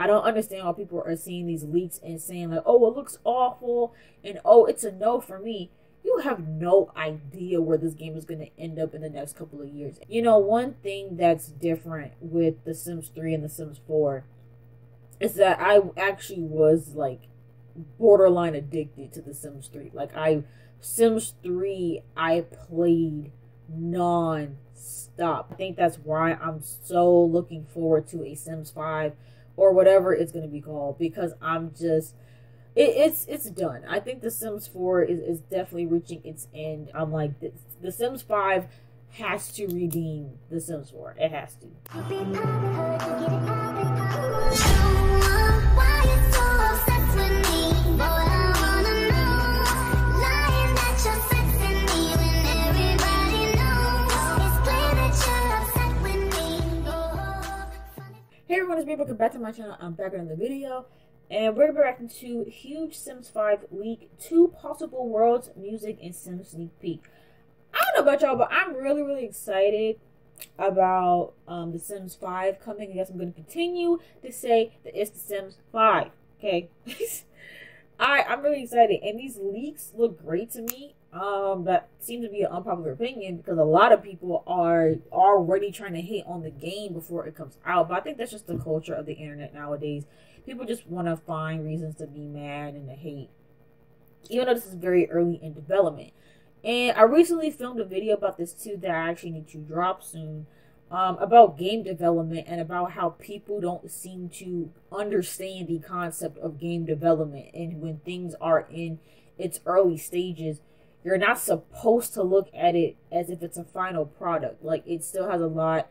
I don't understand why people are seeing these leaks and saying like, oh, it looks awful, and oh, it's a no for me. You have no idea where this game is going to end up in the next couple of years. You know, one thing that's different with The Sims 3 and The Sims 4 is that I actually was like borderline addicted to The Sims 3. Like Sims 3 I played non-stop. I think that's why I'm so looking forward to a Sims 5 or whatever it's going to be called, because I'm just it's done. I think The Sims 4 is definitely reaching its end. I'm like, the Sims 5 has to redeem The Sims 4. It has to. Hey everyone, it's me. Welcome back to my channel. I'm back on the video. And we're reacting to huge Sims 5 leak, 2 possible worlds, music, and Sims sneak peek. I don't know about y'all, but I'm really excited about The Sims 5 coming. I guess I'm going to continue to say that it's The Sims 5. Okay? I'm really excited. And these leaks look great to me. That seems to be an unpopular opinion because a lot of people are already trying to hate on the game before it comes out. But I think that's just the culture of the internet nowadays. People just want to find reasons to be mad and to hate, even though this is very early in development. And I recently filmed a video about this too that I actually need to drop soon, about game development and about how people don't seem to understand the concept of game development. And when things are in its early stages, you're not supposed to look at it as if it's a final product. Like, it still has a lot,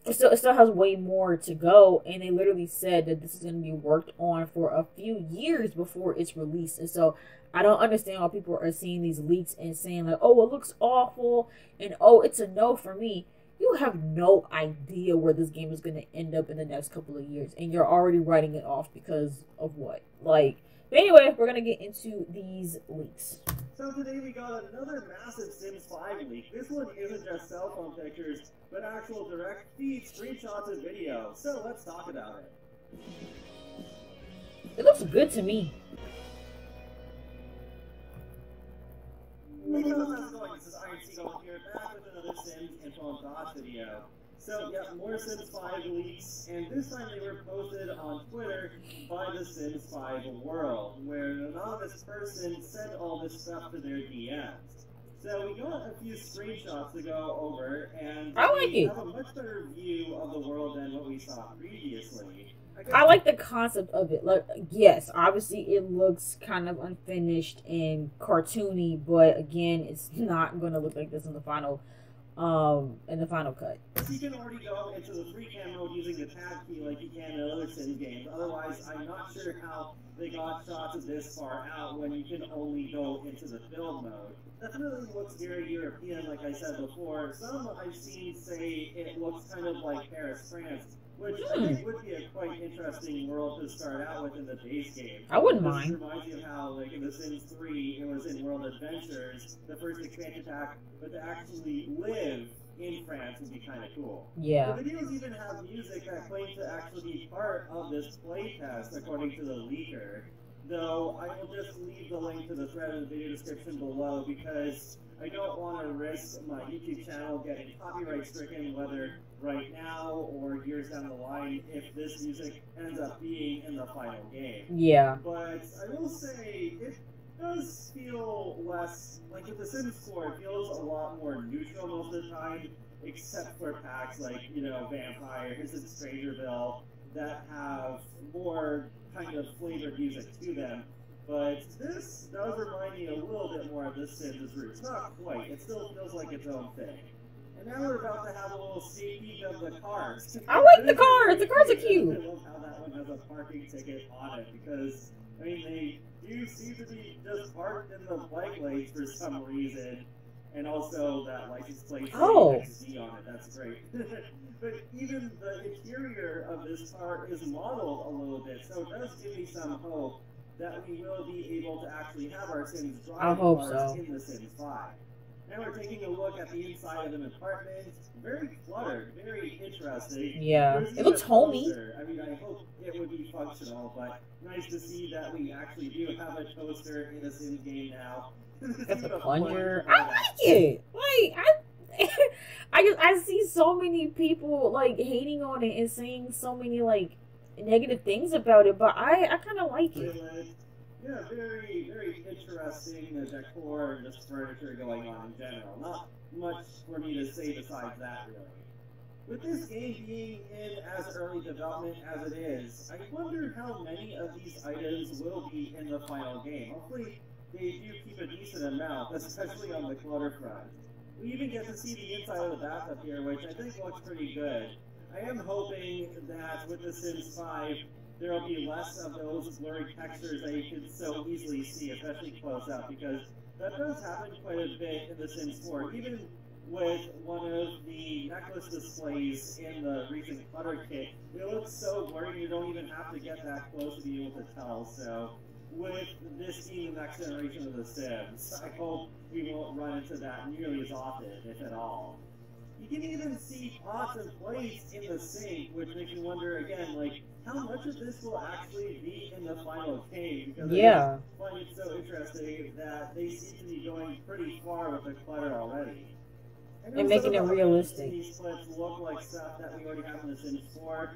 it still has way more to go, and they literally said that this is going to be worked on for a few years before it's released. And so I don't understand why people are seeing these leaks and saying like, oh, it looks awful, and oh, it's a no for me. You have no idea where this game is going to end up in the next couple of years, and you're already writing it off because of what? Like, but anyway, we're going to get into these leaks. So today we got another massive Sims 5 leak. This one isn't just cell phone pictures, but actual direct feed screenshots of video. So let's talk about it. It looks good to me. Hey guys, how's it going? This is Iron here, back with another Sims info and thoughts video. So yeah, more Sims 5 leaks, and this time they were posted on Twitter by the Sims 5 world, where an anonymous person sent all this stuff to their DMs. So we got a few screenshots to go over, and we have a much better view of the world than what we saw previously. I like the concept of it. Like, yes, obviously it looks kind of unfinished and cartoony, but again, it's not going to look like this in the final cut. You can already go into the free cam mode using the tab key like you can in other Sims games. Otherwise, I'm not sure how they got shots of this far out when you can only go into the build mode. Definitely looks very European, like I said before. Some I've seen say it looks kind of like Paris, France, which I think would be a quite interesting world to start out with in the base game. I wouldn't mind. This reminds me of how, like, in The Sims 3, it was in World Adventures, the first expansion pack, but to actually live in France would be kind of cool. Yeah. The videos even have music that claims to actually be part of this playtest, according to the leaker. Though, I will just leave the link to the thread in the video description below because I don't want to risk my YouTube channel getting copyright stricken, whether right now or years down the line, if this music ends up being in the final game. Yeah. But I will say, it does feel less, like with The Sims 4, it feels a lot more neutral most of the time, except for packs like, you know, Vampires and Strangerville that have more kind of flavored music to them. But this does remind me a little bit more of The Sims' roots. Not quite, it still feels like its own thing. And now we're about to have a little sneak peek of the cars. I like the cars! The cars are cute! I love how that one has a parking ticket on it, because, I mean, they do seem to be just parked in the bike lanes for some reason. And also that license plate saying XZ on it, that's great. But even the interior of this car is modeled a little bit, so it does give me some hope that we will be able to actually have our Sims drive cars in The Sims 5. Now we're taking a look at the inside of an apartment. Very cluttered, very interesting. Yeah, There's it even looks a homey. toaster. I mean, I hope it would be functional, but nice to see that we actually do have a toaster in a Sims game now. Got the plunger. I like it. Like I see so many people like hating on it and saying so many like negative things about it, but I kind of like it. Yeah, very, very interesting decor and just furniture going on in general. Not much for me to say besides that, really. With this game being in as early development as it is, I wonder how many of these items will be in the final game. Hopefully, they do keep a decent amount, especially on the clutter front. We even get to see the inside of the bathtub here, which I think looks pretty good. I am hoping that with The Sims 5, there will be less of those blurry textures that you can so easily see, especially close up, because that does happen quite a bit in The Sims 4. Even with one of the necklace displays in the recent clutter kit, it looks so blurry you don't even have to get that close to be able to tell. So with this being the next generation of The Sims, I hope we won't run into that nearly as often, if at all. You can even see pots and plates in the sink, which makes you wonder again, like, how much of this will actually be in the final game? Because I find it so interesting that they seem to be going pretty far with the clutter already. And making it realistic. These clips look like stuff that we already have in The Sims 4,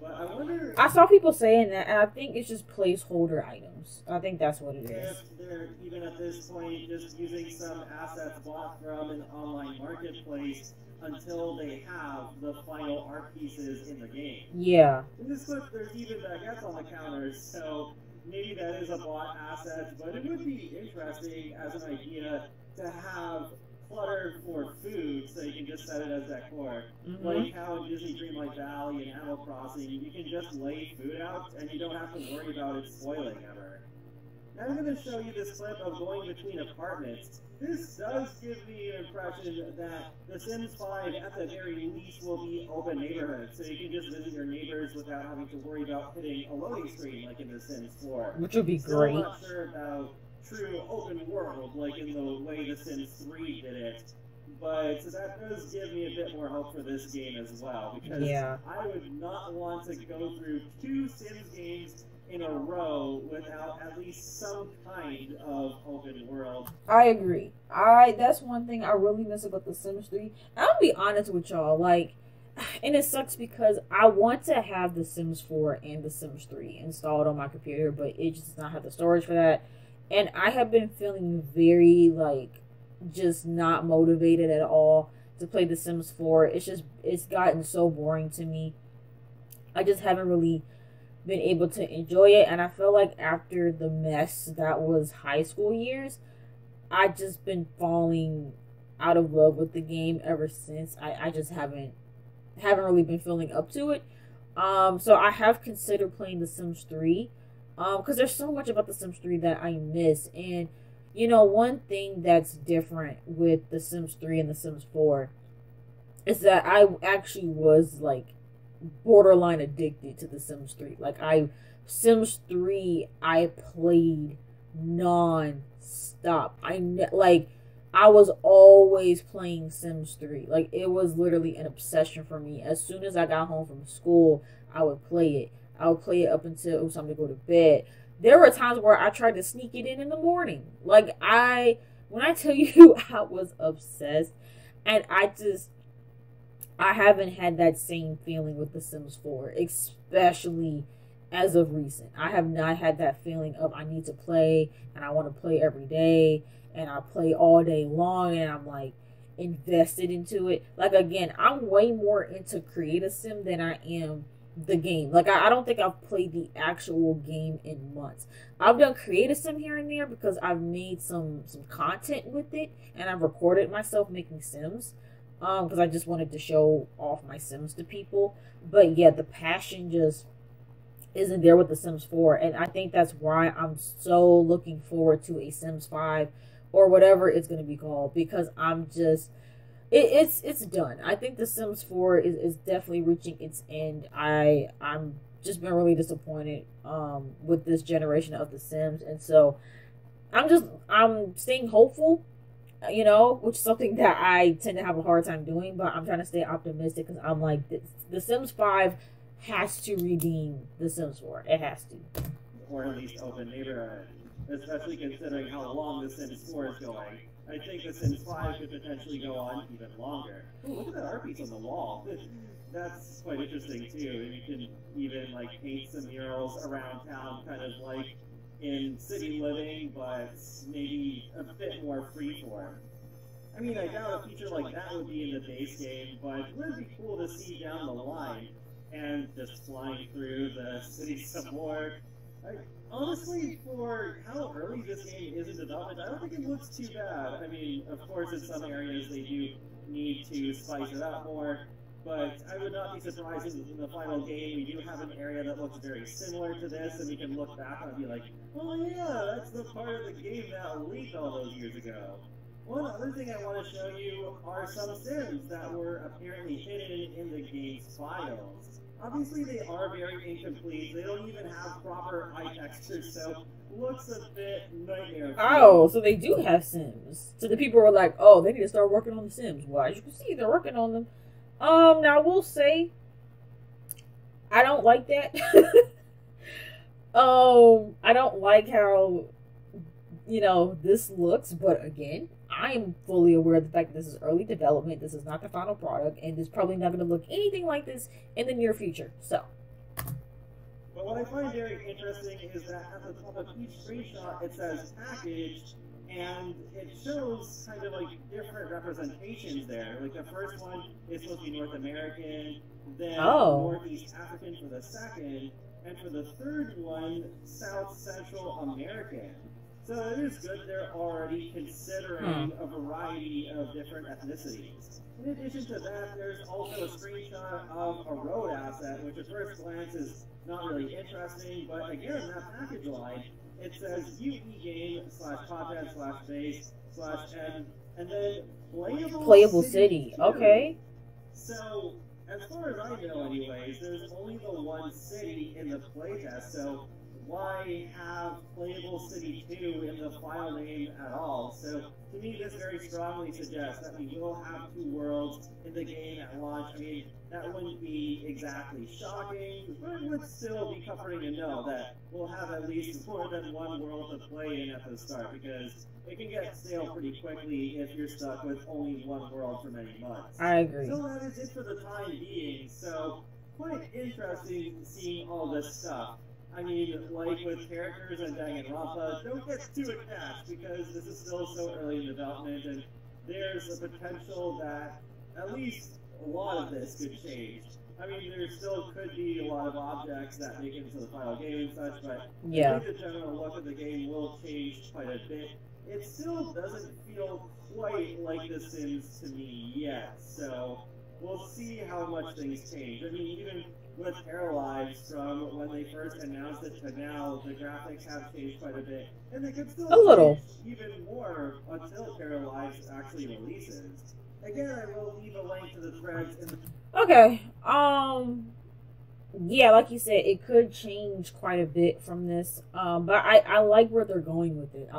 but I wonder. I saw people saying that, and I think it's just placeholder items. I think that's what it is. If they're even at this point just using some assets bought from an online marketplace until they have the final art pieces in the game. Yeah. In this clip, there's even baguettes on the counters, so maybe that is a bought asset, but it would be interesting as an idea to have clutter for food, so you can just set it as decor. Like how in Disney Dreamlight Valley and Animal Crossing, you can just lay food out and you don't have to worry about it spoiling ever. Now I'm going to show you this clip of going between apartments. This does give me an impression that The Sims 5 at the very least will be open neighborhoods, so you can just visit your neighbors without having to worry about hitting a loading screen like in The Sims 4. Which would be great. I'm not sure about true open world like in the way The Sims 3 did it, but that does give me a bit more hope for this game as well, because I would not want to go through 2 Sims games in a row without at least some kind of open world. I agree. That's one thing I really miss about The Sims 3. I'll be honest with y'all, like, and it sucks because I want to have The Sims 4 and The Sims 3 installed on my computer, but it just does not have the storage for that. And I have been feeling very, like, just not motivated at all to play The Sims 4. It's gotten so boring to me. I just haven't really been able to enjoy it, and I feel like after the mess that was high school years, I just been falling out of love with the game ever since. I just haven't really been feeling up to it. So I have considered playing The Sims 3, because there's so much about The Sims 3 that I miss. And you know, one thing that's different with The Sims 3 and The Sims 4 is that I actually was like borderline addicted to The Sims 3. Like Sims 3 I played non-stop. I was always playing Sims 3. Like, it was literally an obsession for me. As soon as I got home from school, I would play it. I would play it up until it was time to go to bed. There were times where I tried to sneak it in the morning. Like, when I tell you I was obsessed, and I haven't had that same feeling with The Sims 4, especially as of recent. I have not had that feeling of I need to play, and I want to play every day, and I play all day long, and I'm like invested into it. Like, again, I'm way more into Create a Sim than I am the game. Like, I don't think I've played the actual game in months. I've done Create a Sim here and there because I've made some content with it, and I've recorded myself making Sims. Because I just wanted to show off my Sims to people. But yeah, the passion just isn't there with The Sims 4. And I think that's why I'm so looking forward to a Sims 5 or whatever it's going to be called. Because I'm just, it's done. I think The Sims 4 is definitely reaching its end. I'm just been really disappointed with this generation of The Sims. And so I'm staying hopeful. you know, which is something that I tend to have a hard time doing, but I'm trying to stay optimistic because I'm like, The Sims 5 has to redeem The Sims 4. It has to. Or at least open neighborhood, especially considering how long The Sims 4 is going. I think The Sims 5 could potentially go on even longer. Ooh, look at that art piece on the wall. That's quite interesting too. You can even like paint some murals around town, kind of like in City Living, but maybe a bit more freeform. I mean, I doubt a feature like that would be in the base game, but it would be cool to see down the line, and just flying through the city some more. Honestly, for how early this game is in development, I don't think it looks too bad. I mean, of course, in some areas they do need to spice it up more, but I would not be surprised if in the final game we do have an area that looks very similar to this, and we can look back and be like, oh yeah, that's the part of the game that leaked all those years ago. One other thing I want to show you are some Sims that were apparently hidden in the game's files. Obviously, they are very incomplete. They don't even have proper eye textures, so looks a bit nightmare. Oh, so they do have Sims. So the people were like, oh, they need to start working on the Sims. Well, as you can see, they're working on them. Now I will say, I don't like that. I don't like how, you know, this looks, but again, I am fully aware of the fact that this is early development. This is not the final product, and it's probably not going to look anything like this in the near future. So, but what I find very interesting is that at the top of each screenshot it says package, and it shows kind of like different representations there. Like the first one is supposed to be North American, then Northeast African for the second, and for the third one, South Central American. So it is good they're already considering a variety of different ethnicities. In addition to that, there's also a screenshot of a road asset, which at first glance is not really interesting, but again, that package line, it says UE-game/content/base/n, and then playable city. Okay. So, as far as I know anyways, there's only the one city in the playtest, so why have Playable City 2 in the file name at all? So, to me, this very strongly suggests that we will have two worlds in the game at launch. I mean, that wouldn't be exactly shocking, but it would still be comforting to know that we'll have at least more than one world to play in at the start, because it can get stale pretty quickly if you're stuck with only one world for many months. I agree. So that is it for the time being, so quite interesting seeing all this stuff. I mean, like with characters and Danganronpa, don't get too attached because this is still so early in development, and there's a potential that at least a lot of this could change. I mean, there still could be a lot of objects that make it into the final game and such, but I think the general look of the game will change quite a bit. It still doesn't feel quite like The Sims to me yet, so we'll see how much things change. I mean, even with Paralives, from when they first announced it to now, the graphics have changed quite a bit, and they could still change even more until Paralives actually releases. Again, I will leave a link to the threads in the... Okay, yeah, like you said, it could change quite a bit from this, but I like where they're going with it.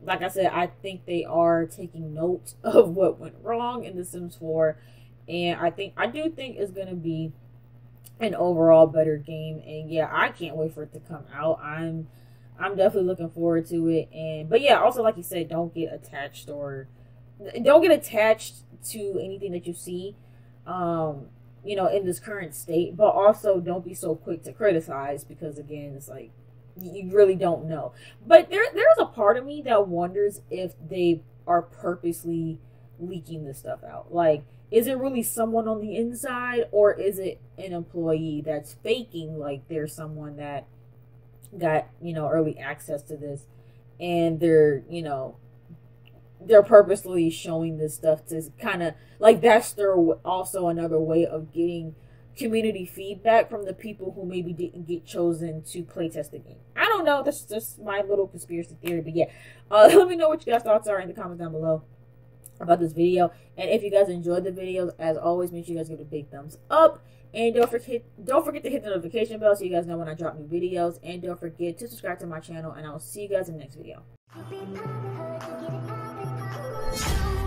Like I said, I think they are taking note of what went wrong in The Sims 4, and I do think it's gonna be an overall better game. And yeah, I can't wait for it to come out. I'm definitely looking forward to it. But yeah, also like you said, don't get attached to anything that you see, you know, in this current state. But also don't be so quick to criticize, because again, it's like you really don't know. But there's a part of me that wonders if they are purposely leaking this stuff out. Like, is it really someone on the inside, or is it an employee that's faking like there's someone that got, you know, early access to this, and they're purposely showing this stuff to kind of like, that's their also another way of getting community feedback from the people who maybe didn't get chosen to playtest the game. I don't know, that's just my little conspiracy theory. But yeah, let me know what you guys' thoughts are in the comments down below about this video. And if you guys enjoyed the videos, as always, make sure you guys give it a big thumbs up, and don't forget to hit the notification bell so you guys know when I drop new videos, and don't forget to subscribe to my channel, and I will see you guys in the next video. You be poppin', heard you get it poppin', poppin'.